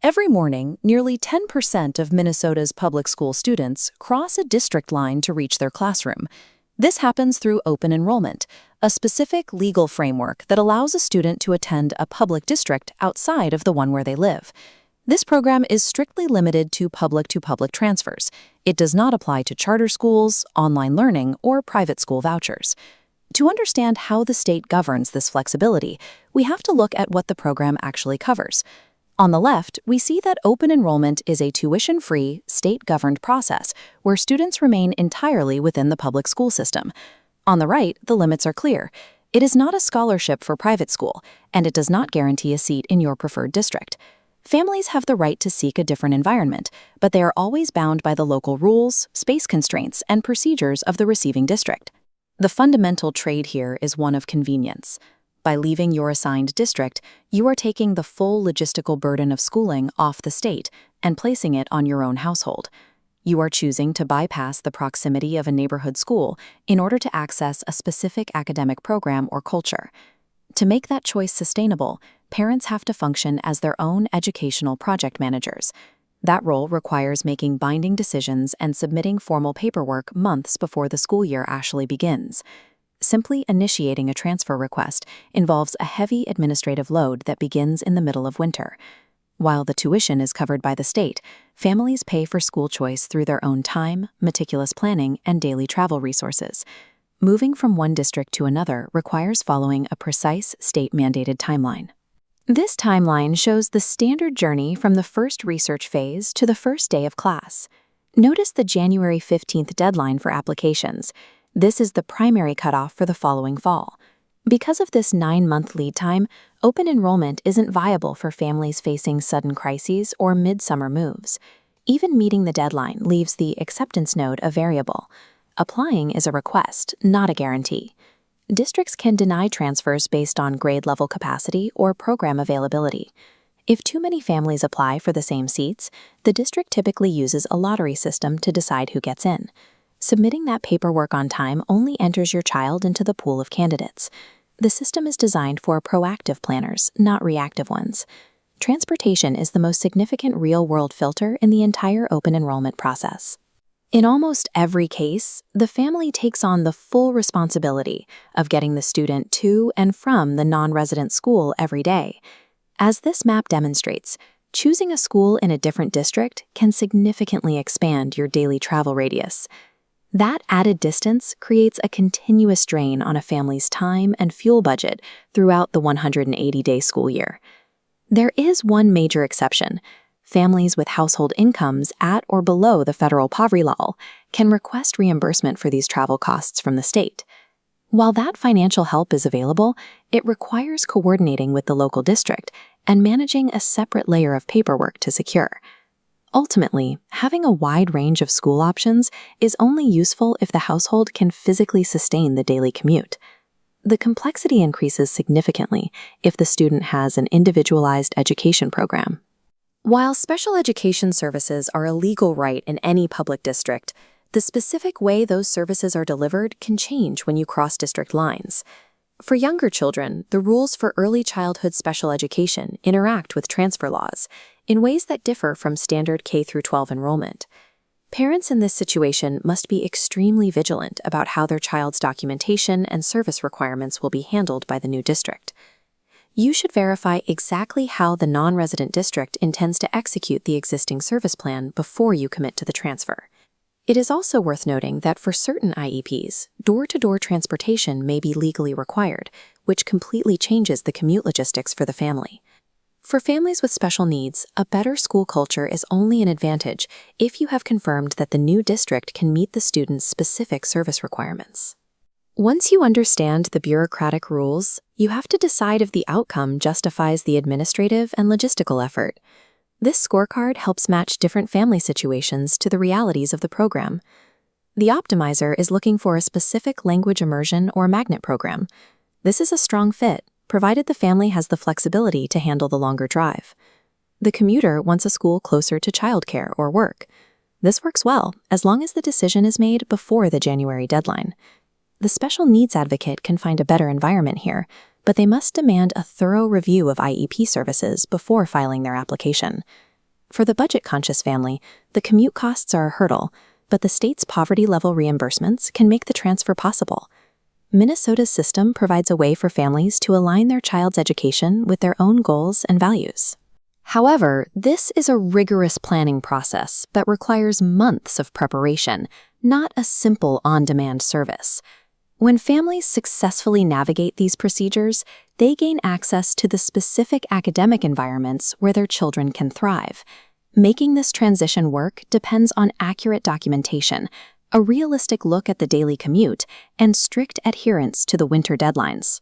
Every morning, nearly 10% of Minnesota's public school students cross a district line to reach their classroom. This happens through open enrollment, a specific legal framework that allows a student to attend a public district outside of the one where they live. This program is strictly limited to public-to-public transfers. It does not apply to charter schools, online learning, or private school vouchers. To understand how the state governs this flexibility, we have to look at what the program actually covers. On the left, we see that open enrollment is a tuition-free, state-governed process where students remain entirely within the public school system. On the right, the limits are clear. It is not a scholarship for private school, and it does not guarantee a seat in your preferred district. Families have the right to seek a different environment, but they are always bound by the local rules, space constraints, and procedures of the receiving district. The fundamental trade here is one of convenience. By leaving your assigned district, you are taking the full logistical burden of schooling off the state and placing it on your own household. You are choosing to bypass the proximity of a neighborhood school in order to access a specific academic program or culture. To make that choice sustainable, parents have to function as their own educational project managers. That role requires making binding decisions and submitting formal paperwork months before the school year actually begins. Simply initiating a transfer request involves a heavy administrative load that begins in the middle of winter. While the tuition is covered by the state, families pay for school choice through their own time, meticulous planning, and daily travel resources. Moving from one district to another requires following a precise state-mandated timeline. This timeline shows the standard journey from the first research phase to the first day of class. Notice the January 15th deadline for applications. This is the primary cutoff for the following fall. Because of this 9-month lead time, open enrollment isn't viable for families facing sudden crises or midsummer moves. Even meeting the deadline leaves the acceptance node a variable. Applying is a request, not a guarantee. Districts can deny transfers based on grade level capacity or program availability. If too many families apply for the same seats, the district typically uses a lottery system to decide who gets in. Submitting that paperwork on time only enters your child into the pool of candidates. The system is designed for proactive planners, not reactive ones. Transportation is the most significant real-world filter in the entire open enrollment process. In almost every case, the family takes on the full responsibility of getting the student to and from the non-resident school every day. As this map demonstrates, choosing a school in a different district can significantly expand your daily travel radius. That added distance creates a continuous drain on a family's time and fuel budget throughout the 180-day school year. There is one major exception. Families with household incomes at or below the federal poverty level can request reimbursement for these travel costs from the state. While that financial help is available, it requires coordinating with the local district and managing a separate layer of paperwork to secure. Ultimately, having a wide range of school options is only useful if the household can physically sustain the daily commute. The complexity increases significantly if the student has an individualized education program. While special education services are a legal right in any public district, the specific way those services are delivered can change when you cross district lines. For younger children, the rules for early childhood special education interact with transfer laws in ways that differ from standard K-12 enrollment. Parents in this situation must be extremely vigilant about how their child's documentation and service requirements will be handled by the new district. You should verify exactly how the non-resident district intends to execute the existing service plan before you commit to the transfer. It is also worth noting that for certain IEPs, door-to-door transportation may be legally required, which completely changes the commute logistics for the family. For families with special needs, a better school culture is only an advantage if you have confirmed that the new district can meet the student's specific service requirements. Once you understand the bureaucratic rules, you have to decide if the outcome justifies the administrative and logistical effort. This scorecard helps match different family situations to the realities of the program. The optimizer is looking for a specific language immersion or magnet program. This is a strong fit, provided the family has the flexibility to handle the longer drive. The commuter wants a school closer to childcare or work. This works well, as long as the decision is made before the January deadline. The special needs advocate can find a better environment here, but they must demand a thorough review of IEP services before filing their application. For the budget-conscious family, the commute costs are a hurdle, but the state's poverty-level reimbursements can make the transfer possible. Minnesota's system provides a way for families to align their child's education with their own goals and values. However, this is a rigorous planning process that requires months of preparation, not a simple on-demand service. When families successfully navigate these procedures, they gain access to the specific academic environments where their children can thrive. Making this transition work depends on accurate documentation, a realistic look at the daily commute, and strict adherence to the winter deadlines.